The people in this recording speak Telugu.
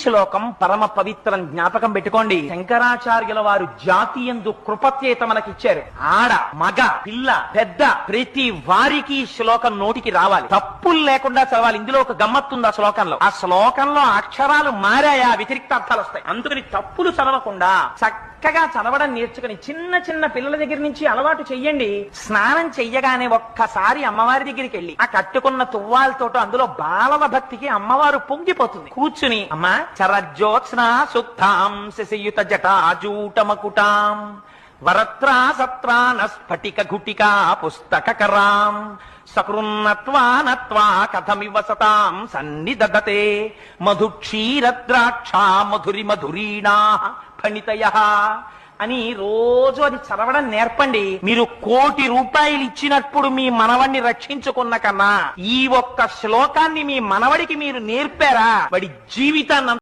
శ్లోకం పరమ పవిత్రం. జ్ఞాపకం పెట్టుకోండి, శంకరాచార్యుల వారు జాతీయందు కృపచేత మనకిచ్చారు. ఆడ మగ పిల్ల పెద్ద ప్రతి వారికి ఈ శ్లోకం నోటికి రావాలి, తప్పులు లేకుండా చదవాలి. ఇందులో ఒక గమ్మత్తుంది ఆ శ్లోకంలో. ఆ శ్లోకంలో అక్షరాలు మారాయా వ్యతిరిక్త అర్థాలు వస్తాయి. అందుకని తప్పులు చదవకుండా చక్కగా చదవడం నేర్చుకుని చిన్న చిన్న పిల్లల దగ్గర నుంచి అలవాటు చెయ్యండి. స్నానం చెయ్యగానే ఒక్కసారి అమ్మవారి దగ్గరికి వెళ్ళి ఆ కట్టుకున్న తువ్వాలతోటో అందులో బాలవ భక్తికి అమ్మవారు పొంగిపోతుంది. కూర్చుని అమ్మా చరజ్యోత్స్నా సుక్తాం శశయుత జటాజూటమకుటాం వరత్రా సత్రాన స్ఫటిక ఘుటికా పుస్తకరాం సకృన్నత్వా నత్వా కథమివ సతాం సన్నిదదతే మధుక్షీరద్రాక్షా మధురి మధురీణా ఫణితయః అని రోజు అది చదవడం నేర్పండి. మీరు 1,00,00,000 రూపాయలు ఇచ్చినప్పుడు మీ మనవడిని రక్షించుకున్న కన్నా ఈ ఒక్క శ్లోకాన్ని మీ మనవడికి మీరు నేర్పారా, వాడి జీవితాన్ని